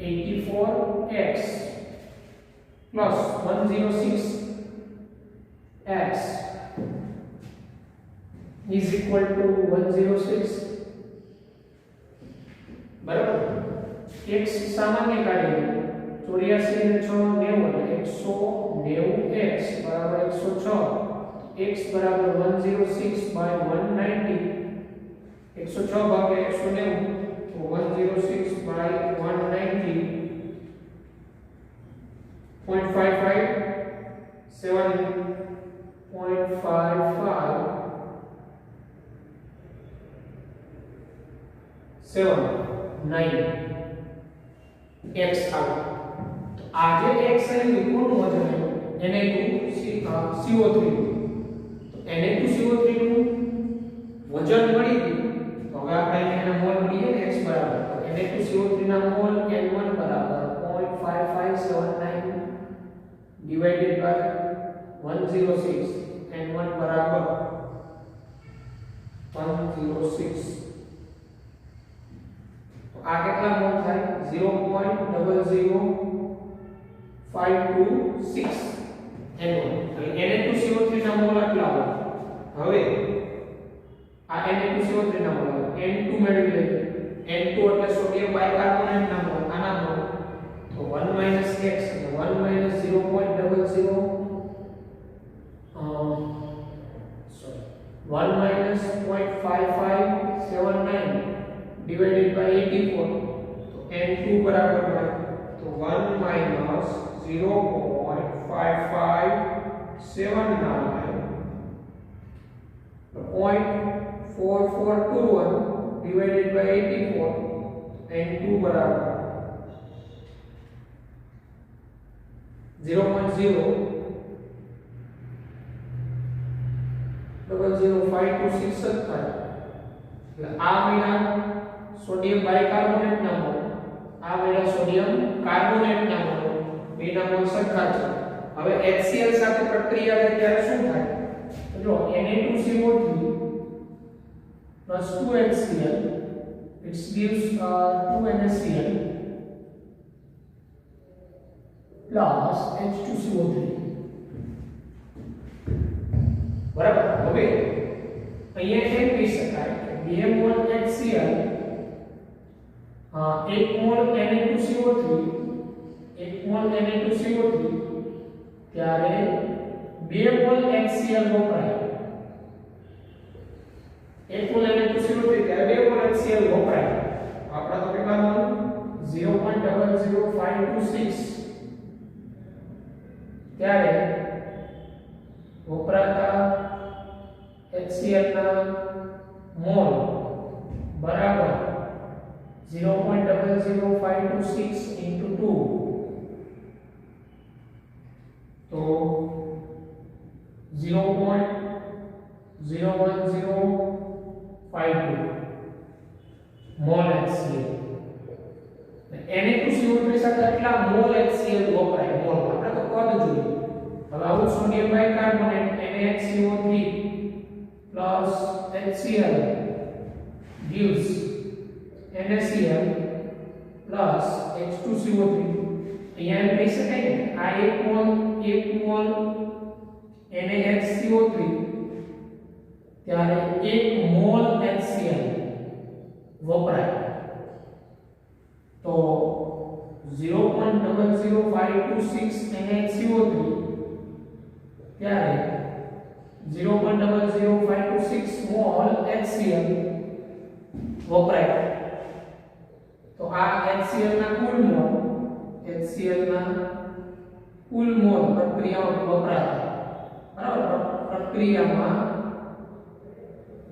A: 84x plus 106x is equal to 106, બરાબર. x સામાન્ય કાઢીએ 84 ને 6 90 190x બરાબર 106, x બરાબર 106 બાય 190, 106 ભાગ્યા 190 તો 106 બાય 190 0.55 7.5579 x આવે. તો આ જે x આવ્યું કોનું વજન આવ્યું? Na2CO3 તો Na2CO3 નું વજન મળી ગયું. તો હવે આપણે એના મોલ મળીએ ને x બરાબર. તો Na2CO3 ના મોલ N1 બરાબર 0.5579 divided by 106. N1 બરાબર 106. તો આ કેટલા મોલ થાય? 0.00526 N1. એટલે Na2CO3 ના મોલ આટલા હોય. હવે આ Na2CO3 ના મોલ N2 મેળવી લઈએ. N2 એટલે સોડિયમ બાયકાર્બોનેટ ના મોલ, આના મોલ. તો 1 - x એટલે 1 - 0.00 1 - 0.5579 divided by 84. તો N2 બરાબર હોય તો 1 - 0.5579 0.4421 divided by 84. N2 બરાબર 0.00526 થાય. એટલે આ મેળા સોડિયમ બાયકાર્બોનેટ ના મોલ, આ મેળા સોડિયમ કાર્બોનેટ ના મોલ, બેના મોલ સરખા છે. હવે HCl સાથે પ્રક્રિયા થાય ત્યારે શું થાય? તો જો Na2CO3 plus 2HCl it gives 2NaCl plus H2CO3. બરાબર. હવે અહીંયા એમ કહી શકાય કે 2 mall HCl 1 mall Na2CO3 1 mall Na2CO3 ત્યારે 2 મોલ HCl વપરાય. 1 મોલ Na2CO3 ત્યારે 2 મોલ HCl વપરાય. આપણા તો કેટલા મોલ? 0.00526 ત્યારે વપરાતા HCl ના મોલ બરાબર 0.00526 into 2 તો 0.01052 મોલ HCl. Na2CO3 સાથે કેટલા મોલ HCl વપરાય? મોલ આપણે તો કદ જોઈએ. હવે આવું sodium bicarbonate NaHCO3 plus HCl gives NaCl plus H2CO3. અહીંયા એમ કહી શકાય ને આ 1 મોલ NaHCO3 ત્યારે 1 મોલ HCl વપરાય. તો 0.00526 NaHCO3 ત્યારે 0.00526 મોલ HCl વપરાય. તો આ HCl ના કુલ મોલ પ્રક્રિયામાં વપરાતા, બરાબર, પ્રક્રિયામાં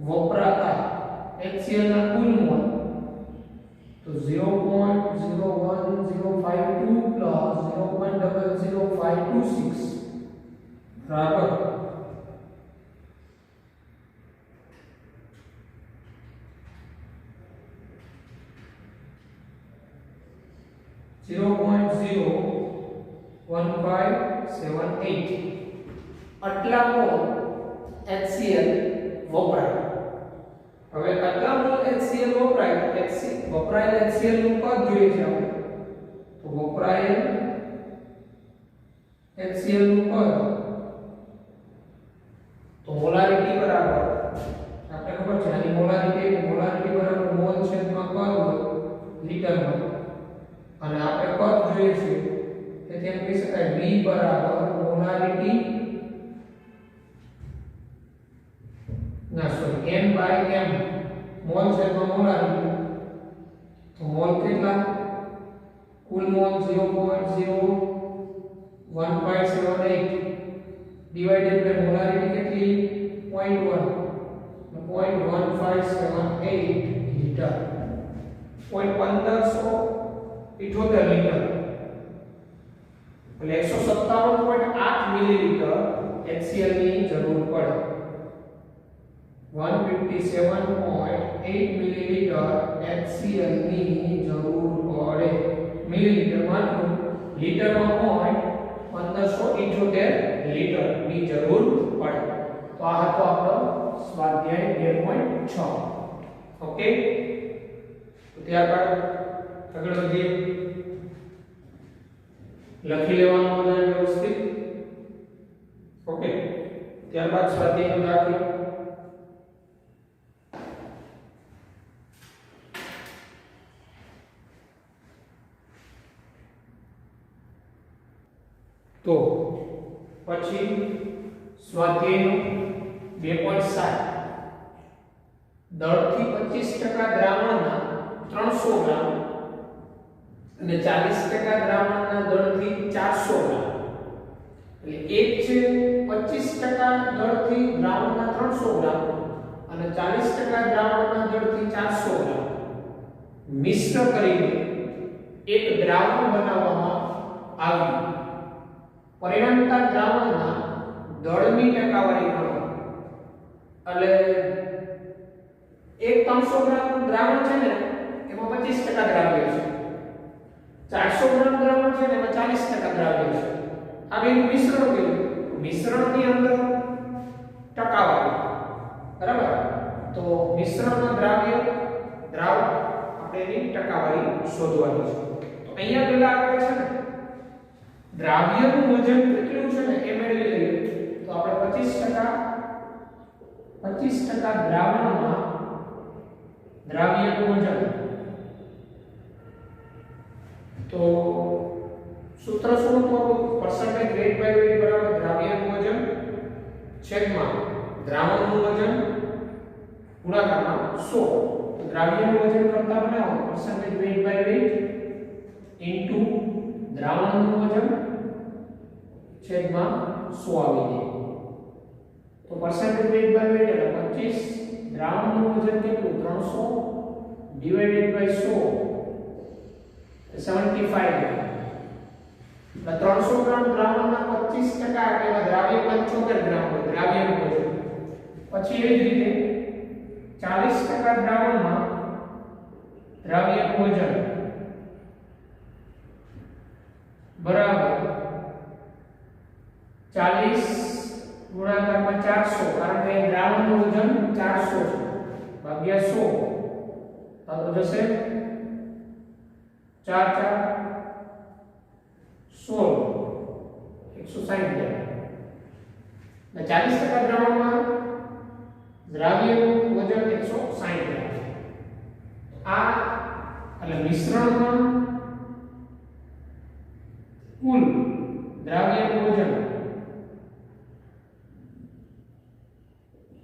A: વપરાતા HCl ના કુલ મોલ તો 0.01052 plus 0.00526 બરાબર 0.01578 આટલા મોલ HCl વપરાય. હવે આટલા મોલ HCl વપરાય વપરાયેલ HCl નું કદ જોઈએ છે આપણે. તો વપરાયેલ HCl નું કદ તો મોલારિટી બરાબર આપણે ખબર છે આની મોલારિટી બરાબર મોલ છેદમાં કદ હોય લીટરમાં. અને આપણે કદ જોઈએ છે તેથી એમ કહી શકાય V બરાબર molarity N by M mall છેદમાં મોલારિટી. તો મોલ કેટલા? કુલ મોલ 0.01578 ડિવાઇડેડ બાય મોલારિટી કેટલી 0.1 0.1578 લિટર 0.1578 લિટર એટલે 157.8 મિલીલીટર HCl ની જરૂર પડે 157.8 મિલીલીટર HCl ની જરૂર પડે મિલીલીટરમાં લીટરમાં હોય 1578 લીટર ની જરૂર પડે તો આ હતો આપણો સ્વાધ્યાય 2.6 ઓકે તો ત્યારબાદ આગળ વધીએ લખી લેવાનું બધાને વ્યવસ્થિત ઓકે ત્યારબાદ સ્વાધ્યાયનો દાખલો તો પછી સ્વાધ્યાયનો 2.7 દળથી 25% દ્રાવણના 300 ગ્રામ અને 40% દ્રાવણના દળથી 400 ગ્રામ એટલે એક છે 25% દળથી દ્રાવણના 300 ગ્રામ અને 40% દ્રાવણના દળથી 400 ગ્રામ મિશ્ર કરીને એક દ્રાવણ બનાવવામાં આવ્યું પરિણામતા દ્રાવણના દળની ટકાવારી ગણો એટલે એક 300 ગ્રામ દ્રાવણ છે ને એમાં 25% દ્રાવ્ય છે 400 ગ્રામ દ્રાવણ છે ને એમાં 40% દ્રાવ્ય છે આ બેનું મિશ્રણ કર્યું મિશ્રણની અંદર ટકાવારી બરાબર તો મિશ્રણમાં દ્રાવ આપણે એની ટકાવારી શોધવાની છે તો અહીંયા પેલા આપણે છે ને દ્રાવ્યનું વજન કેટલું છે ને એ મેળવી લઈએ તો આપણે 25% દ્રાવણમાં દ્રાવ્યનું વજન તો સૂત્ર શું હતું પરસેન્ટેજ વેટ બાય વેટ બરાબર દ્રાવ્યનું વજન છેદમાં દ્રાવણનું વજન ગુણાકારમાં 100 તો દ્રાવ્યનું વજન કરતા બનાવો percentage weight by weight into દ્રાવણનું વજન છેદમાં 100 આવી જાય તો પરસેન્ટેજ વેટ બાય વેટ એટલે 25 દ્રાવણનું વજન કેટલું 300 ડિવાઇડેડ બાય 100 75 300 ગ્રામ દ્રાવણના 25% એટલે દ્રાવ્ય 75 ગ્રામ હોય દ્રાવ્યનું વજન પછી એ જ રીતે 40% દ્રાવણમાં દ્રાવ્યનું વજન બરાબર 40 ગુણાકારમાં 400 કારણ કે દ્રાવણનું વજન 400 છે ભાગ્યા 100 તો જશે 4 4 16 160 ગ્રામ 40% દ્રાવણમાં દ્રાવ્યનું વજન 160 ગ્રામ આ એટલે મિશ્રણમાં કુલ દ્રાવ્યનું વજન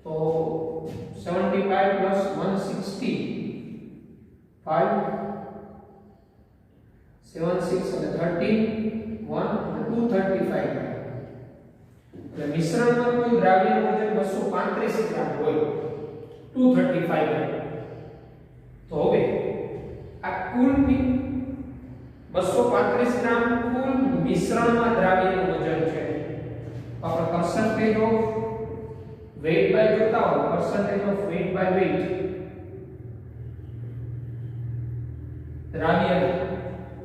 A: તો 75 plus 160 5 76 અને 30 1 અને 235 એટલે મિશ્રણમાં કુલ દ્રાવ્યનું વજન 235 ગ્રામ હોય 235 ગ્રામ તો હવે આ કુલ 235 ગ્રામ કુલ મિશ્રણમાં દ્રાવ્યનું વજન છે આપણે પરસેન્ટેજ ઓફ વેટ બાય જોતા હોય percentage of weight by weight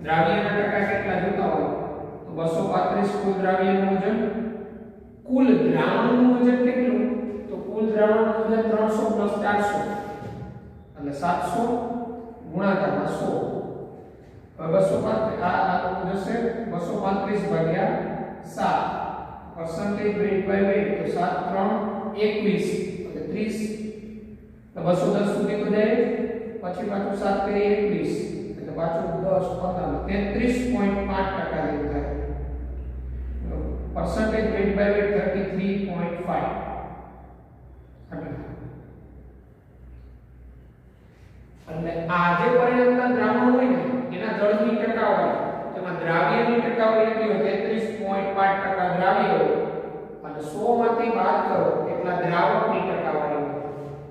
A: દ્રાવ્યના ટકા કેટલા જોતા હોય તો 235 કુલ દ્રાવ્યનું વજન કુલ દ્રાવણનું વજન કેટલું તો કુલ દ્રાવણનું વજન 300 plus 400 એટલે 700 ગુણાકારમાં 100 235 આ જશે 235 ભાગ્યા 7 પરસેન્ટેજ વેટ બાય વેટ તો 7 3 21 એટલે 30 તો 210 સુધી બધાય પછી પાછું 7 કરી 21 એટલે પાછું 10 15 33.5% જેવું થાય percentage weight by weight 33.5 એટલે આ જે પરિણામતા દ્રાવણ હોય ને એના દળની ટકાવારી તેમાં દ્રાવ્યની ટકાવારી કેટલી હોય 33.5% દ્રાવ્ય હોય અને 100 માંથી બાદ કરો એટલા દ્રાવકની ટકાવારી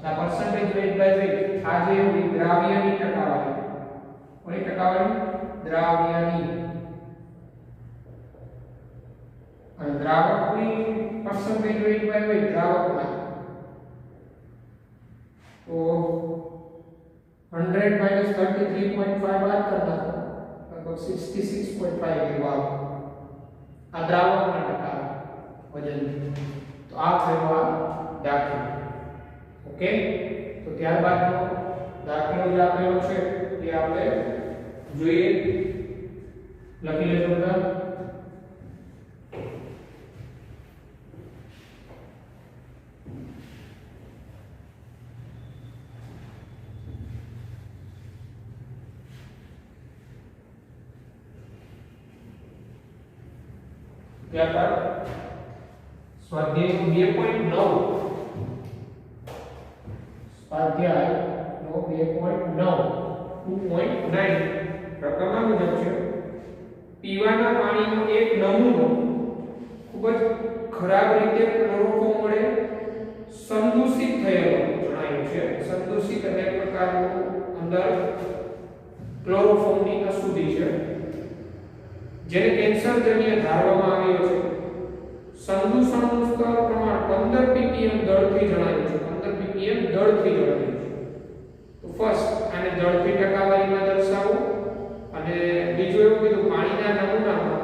A: આ percentage weight by weight આ જે દ્રાવ્યની ટકાવારી કોની ટકાવારી દ્રાવ્યની અને દ્રાવકની percentage weight by weight દ્રાવકના तो 100 minus 33.5 बात करना लगभग 66.5 होगा आ द्रावकના ટકા વજન તો આ થયો આ દાખલો ઓકે તો ત્યારબાદનો દાખલો જે આપેલો છે એ આપણે જોઈએ લખી લેજો બધા ત્યારબાદ સ્વાધ્યાય 2.9 સ્વાધ્યાયનો 2.9 રકમમાં મુજબ છે પીવાના પાણીનો એક નમૂનો ખૂબ જ ખરાબ રીતે ક્લોરોફોર્મ વડે સંદૂષિત થયેલો જણાયું છે સંદૂષિત એટલે એક પ્રકારનું અંદર ક્લોરોફોર્મની અશુદ્ધિ છે જેને કેન્સરજન્ય ધારવામાં આવ્યો છે સંદૂષણનું સ્તર પ્રમાણ 15 ppm દળથી જણાયું છે 15 ppm દળથી જણાયું છે તો ફર્સ્ટ આને દળથી ટકાવારીમાં દર્શાવો અને બીજું એવું કીધું પાણીના નમૂનામાં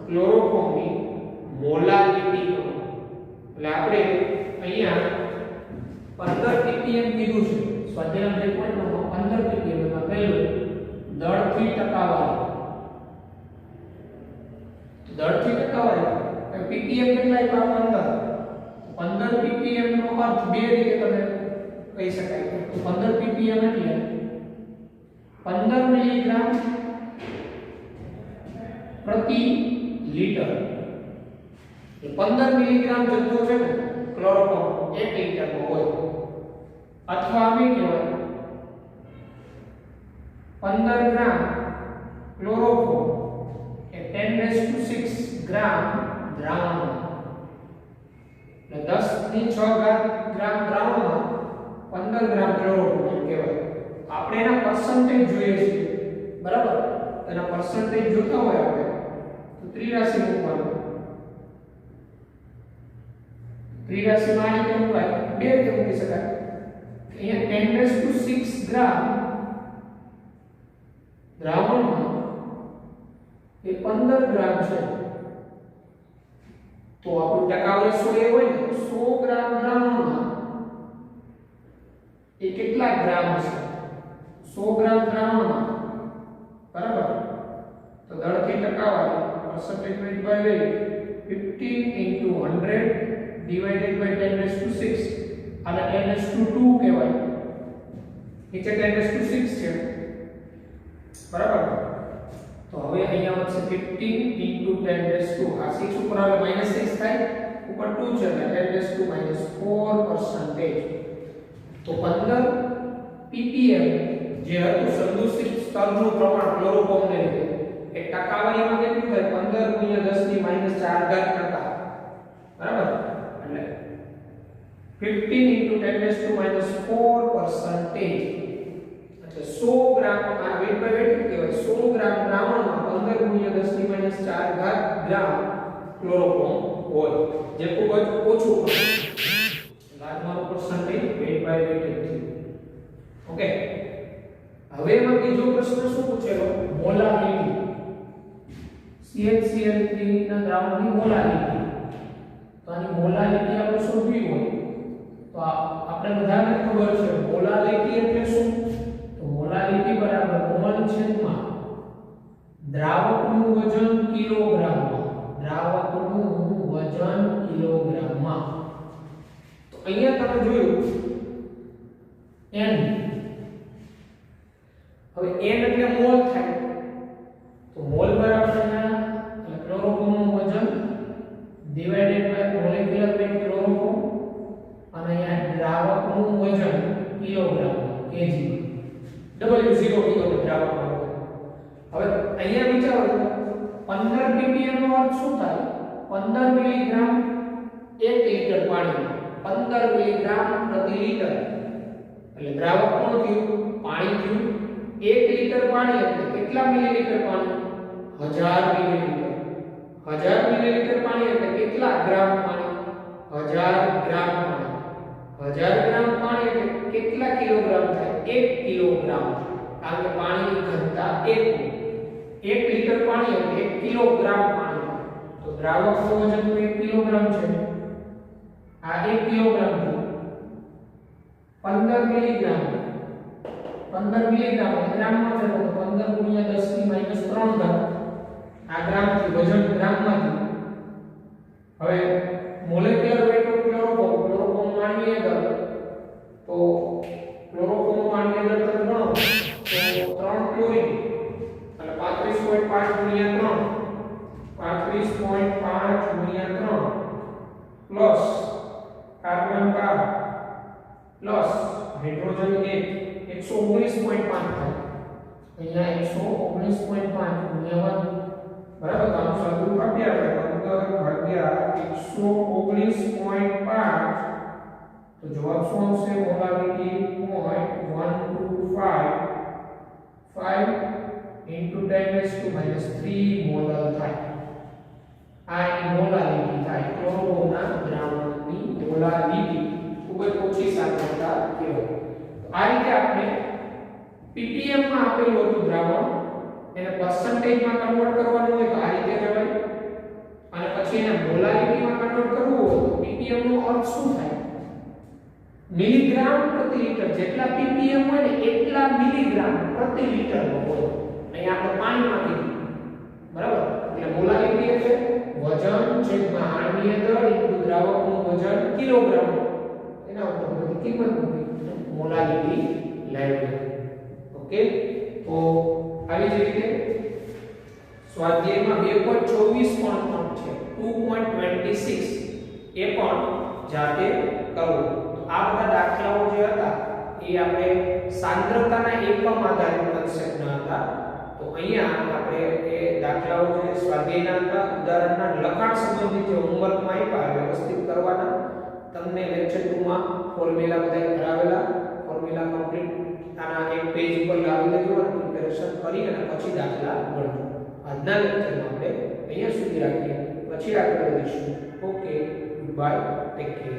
A: ક્લોરોફોર્મની મોલાલિટી કરો એટલે આપણે અહીંયા 15 ppm કીધું છે સ્વાધ્યાય 2.9 માં 15 ppm માં પહેલું દળથી ટકાવારી દળથી ટકાવારી ppm કેટલા આપ્યા 15 ppm નો અર્થ બે રીતે તમે કહી શકાય તો 15 ppm એટલે 15 મિલીગ્રામ પ્રતિ લિટર 15 મિલીગ્રામ જથ્થો છે ને ક્લોરોફોર્મ 1 લિટરમાં હોય અથવા અમે કહેવાય 15 ગ્રામ ક્લોરોફોર્મ એ 10⁶ ગ્રામ દ્રાવણ એટલે 10⁶ ગ્રામ દ્રાવણમાં 15 ગ્રામ ક્લોરોફોર્મ કહેવાય આપણે એના પર્સન્ટેજ જોઈએ છે બરાબર એના પર્સન્ટેજ જોતા હોય આપણે તો ત્રિરાશિ મૂકવાનું ત્રિરાશિમાં આ રીતે મૂકાય બે રીતે મૂકી શકાય અહીંયા 10⁶ ગ્રામ દ્રાવણમાં એ 15 ગ્રામ છે તો આપણું ટકાવારી 100 હોય ને 100 ગ્રામ દ્રાવણમાં એ કેટલા ગ્રામ હશે 100 ગ્રામ દ્રાવણમાં બરાબર તો દળથી ટકાવારી percentage weight by weight 15 into 100 divided by 10⁶ અને 10⁻² કહેવાય નીચે 10⁶ છે બરાબર તો હવે અહીંયા વધશે 15 into 10⁻². આ 6 ઉપર આવે -6 થાય ઉપર 2 છે એટલે 10⁻⁴%. તો 15 ppm જે હતું સંદૂષિત સ્તરનું પ્રમાણ ક્લોરોફોર્મને લીધે એ ટકાવારીમાં કેટલું થાય 15 × 10⁻⁴ બરાબર એટલે 15 × 10⁻⁴%. એટલે 100 ગ્રામ આ વેટ બાય વેટ કહેવાય 100 ગ્રામ દ્રાવણમાં 15 × 10⁻⁴ ગ્રામ ક્લોરોફોર્મ હોય જે ખૂબ જ ઓછું લાગવાનો પર્સન્ટેજ વેટ બાય વેટ છે ઓકે હવે એમાં બીજો પ્રશ્ન શું પૂછેલો મોલારિટી CHCl3 ના દ્રાવણની મોલારિટી તો આની મોલારિટી આપણે શોધવી હોય તો આપણે બધાને ખબર છે મોલારિટી એટલે શું મોલારિટી બરાબર મોલ છેદમાં દ્રાવકનું વજન કિલોગ્રામમાં દ્રાવકનું વજન કિલોગ્રામમાં તો અહીંયા તમે જોયું n હવે n એટલે મોલ થાય તો મોલ બરાબર અહીંયા ક્લોરોફોર્મનું વજન divided by molecular weight chloroform અને અહીંયા દ્રાવકનું વજન કિલોગ્રામમાં kg W0 કિલોમીટર આપવામાં આવે હવે અહીંયા વિચારો 15 ppm નો અર્થ શું થાય 15 મિલીગ્રામ 1 લિટર પાણીમાં 15 મિલીગ્રામ પ્રતિ લિટર એટલે દ્રાવક કોણ થયું પાણી થયું 1 લિટર પાણી એટલે કેટલા મિલીલીટર પાણી 1000 મિલીલીટર 1000 મિલીલીટર પાણી એટલે કેટલા ગ્રામ પાણી 1000 ગ્રામ પાણી 1000 ગ્રામ પાણી એટલે કેટલા કિલોગ્રામ થાય 1 કિલોગ્રામ કારણ કે પાણીની ઘનતા 1 લિટર પાણી એટલે 1 કિલોગ્રામ પાણી તો દ્રાવકનું વજન તો 1 કિલોગ્રામ છે આ 1 કિલોગ્રામ છે 15 મિલીગ્રામ 15 મિલીગ્રામ ગ્રામમાં છે તો 15 ગુણ્યા 10 ની માઈનસ 3 ઘાત આ ગ્રામ થી વજન ગ્રામમાં છે હવે મોલેક્યુલર વેટ ઓફ ક્લોરોફોર્મ માનવીય દર તો ક્લોરોફોર્મ માનવીય દર તમે ગણો તો 3 ક્લોરીન એટલે 35.5 ગુણ્યા 3 35.5 ગુણ્યા 3 પ્લસ કાર્બન 12 પ્લસ હાઇડ્રોજન 1 119.5 થાય અહીંયા 119.5 ગુણ્યા 1 બરાબર તો આનું સદરૂપ આપીએ આપણે 15 ભાગ્યા 119.5 તો જવાબ શું આવશે મોલારિટી 0.1255 into 10⁻³ મોલર થાય આ એની મોલારિટી થાય ક્લોરોફોર્મના દ્રાવણની મોલારિટી ખૂબ જ ઓછી સાંદ્રતા કહેવાય આ રીતે આપણે ppm માં આપેલું હતું દ્રાવણ એને પર્સન્ટેજ માં કન્વર્ટ કરવાનું હોય તો આ રીતે કહેવાય અને પછી એને મોલારિટી માં કન્વર્ટ કરવું હોય તો ppm નો અર્થ શું થાય મિલીગ્રામ પ્રતિ લિટર જેટલા ppm હોય ને એટલા મિલીગ્રામ પ્રતિ લિટર નો હોય અહીંયા આપણે પાણીમાં કીધું બરાબર એટલે મોલારિટી એટલે વજન છેદમાં આણ્વીય દળ ઇન્ટુ દ્રાવકનું વજન કિલોગ્રામ એના ઉપર બધી કિંમત મૂકી મોલારિટી લેવી ઓકે તો આવી જ રીતે સ્વાધ્યાયમાં 2.24 પણ છે 2.26 એ પણ જાતે કરવું તો આ બધા દાખલાઓ જે હતા એ આપણે સાંદ્રતાના એકમ આધારિત કન્સેપ્ટના હતા તો અહીંયા આપણે એ દાખલાઓ જે સ્વાધ્યાયના હતા ઉદાહરણના લખાણ સંબંધિત જે હોમવર્કમાં આપ્યા વ્યવસ્થિત કરવાના તમને લેક્ચર 2 માં ફોર્મ્યુલા બધા કરાવેલા ફોર્મ્યુલા કમ્પ્લીટ આના એક પેજ ઉપર લાવી દેજો અને પ્રિપેરેશન કરી અને પછી દાખલા ગણજો આજના લેક્ચરમાં આપણે અહીંયા સુધી રાખીએ પછી આગળ વધીશું ઓકે બાય ટેક કેર